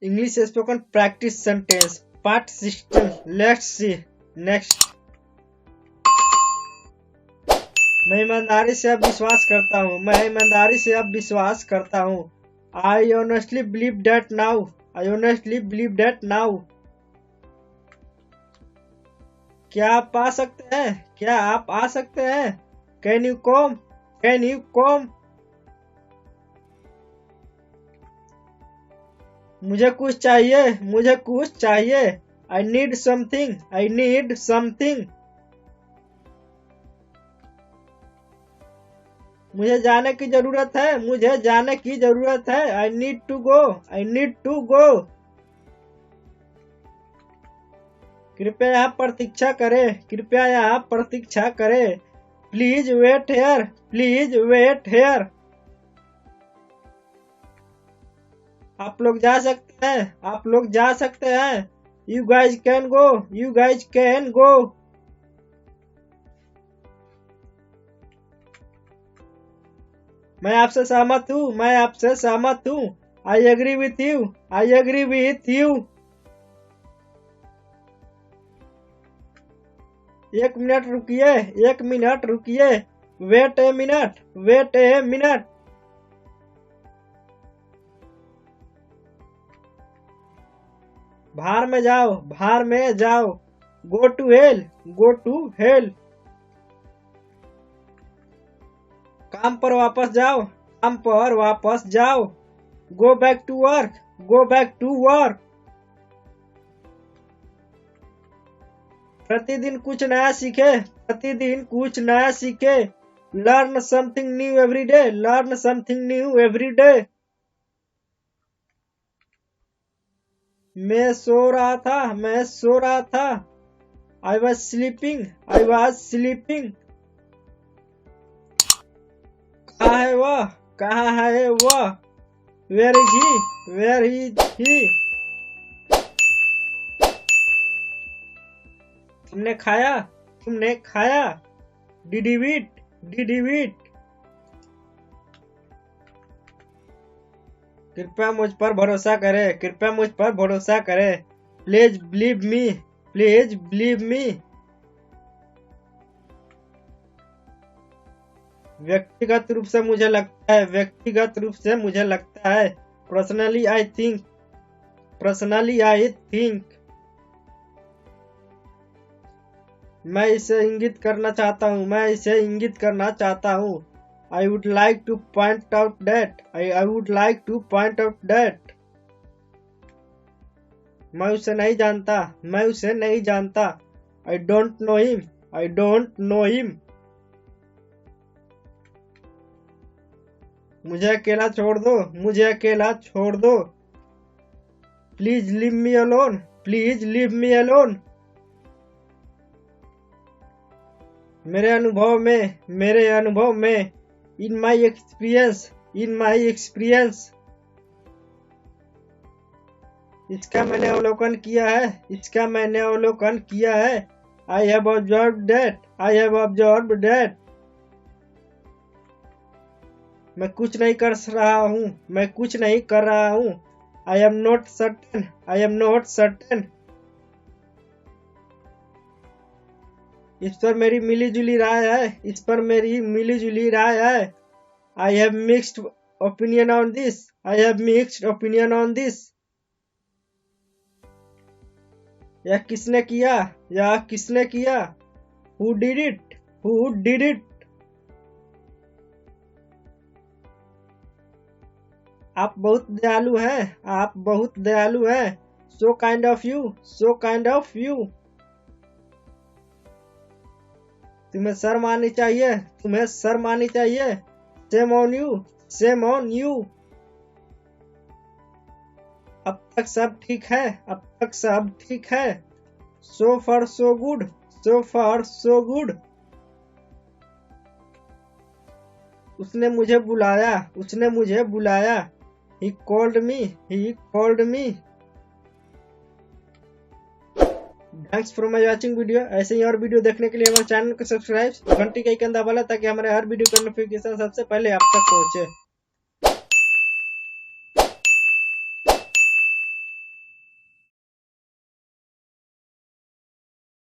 English spoken practice sentence part 16। Let's see next. मैं ईमानदारी से अब विश्वास करता हूँ। मैं ईमानदारी से अब विश्वास करता हूँ। I honestly believe that now. I honestly believe that now. क्या आप आ सकते हैं? क्या आप आ सकते हैं? Can you come? Can you come? मुझे कुछ चाहिए। मुझे कुछ चाहिए। I need something. I need something. मुझे जाने की जरूरत है। मुझे जाने की जरूरत है। I need to go. I need to go. कृपया यहाँ प्रतीक्षा करें। कृपया यहाँ प्रतीक्षा करें। Please wait here. Please wait here. आप लोग जा सकते हैं। आप लोग जा सकते हैं। You guys can go. You guys can go. मैं आपसे सहमत हूँ। मैं आपसे सहमत हूँ। I agree with you. I agree with you. 1 minute रुकिए। 1 मिनट रुकिए। Wait a minute. Wait a minute. बाहर में जाओ। बाहर में जाओ। Go to hell. Go to hell. काम पर वापस जाओ। काम पर वापस जाओ। Go back to work. Go back to work. प्रतिदिन कुछ नया सीखे। प्रतिदिन कुछ नया सीखे। Learn something new every day. Learn something new every day. मैं सो रहा था। मैं सो रहा था। I was sleeping. I was sleeping. कहाँ है वह? कहाँ है वह? Where is he? Where is he? तुमने खाया? तुमने खाया? Did you eat? Did you eat? कृपया मुझ पर भरोसा करें। कृपया मुझ पर भरोसा करें। Please believe me. Please believe me. व्यक्तिगत रूप से मुझे लगता है। व्यक्तिगत रूप से मुझे लगता है। Personally I think. Personally I think. मैं इसे इंगित करना चाहता हूँ। मैं इसे इंगित करना चाहता हूँ। I would like to point out that. I would like to point out that. मैं उसे नहीं जानता। मैं उसे नहीं जानता। I don't know him. I don't know him. मुझे अकेला छोड़ दो। मुझे अकेला छोड़ दो। Please leave me alone. Please leave me alone. मेरे अनुभव में। मेरे अनुभव में। In my experience. In my experience. इसका मैंने अवलोकन किया है। इसका मैंने अवलोकन किया है। I have observed that. I have observed that. मैं कुछ नहीं कर रहा हूँ। मैं कुछ नहीं कर रहा हूँ। I am not certain. I am not certain. इस पर मेरी मिली जुली राय है। इस पर मेरी मिली जुली राय है। I have mixed opinion on this. I have mixed opinion on this. यह किसने किया? यह किसने किया? Who did it? Who did it? आप बहुत दयालु हैं। आप बहुत दयालु हैं। So kind of you. So kind of you. तुम्हें शर्म आनी चाहिए। तुम्हें शर्म आनी चाहिए। Shame on you. Shame on you. अब तक सब ठीक है। अब तक सब ठीक है। So far so good. So far so good. उसने मुझे बुलाया। उसने मुझे बुलाया। He called me. He called me. Thanks for my watching video. ऐसे ही और वीडियो देखने के लिए हमारे चैनल को सब्सक्राइब, घंटी का आइकन दबा लें ताकि हमारे हर वीडियो का नोटिफिकेशन सबसे पहले आप तक पहुंचे।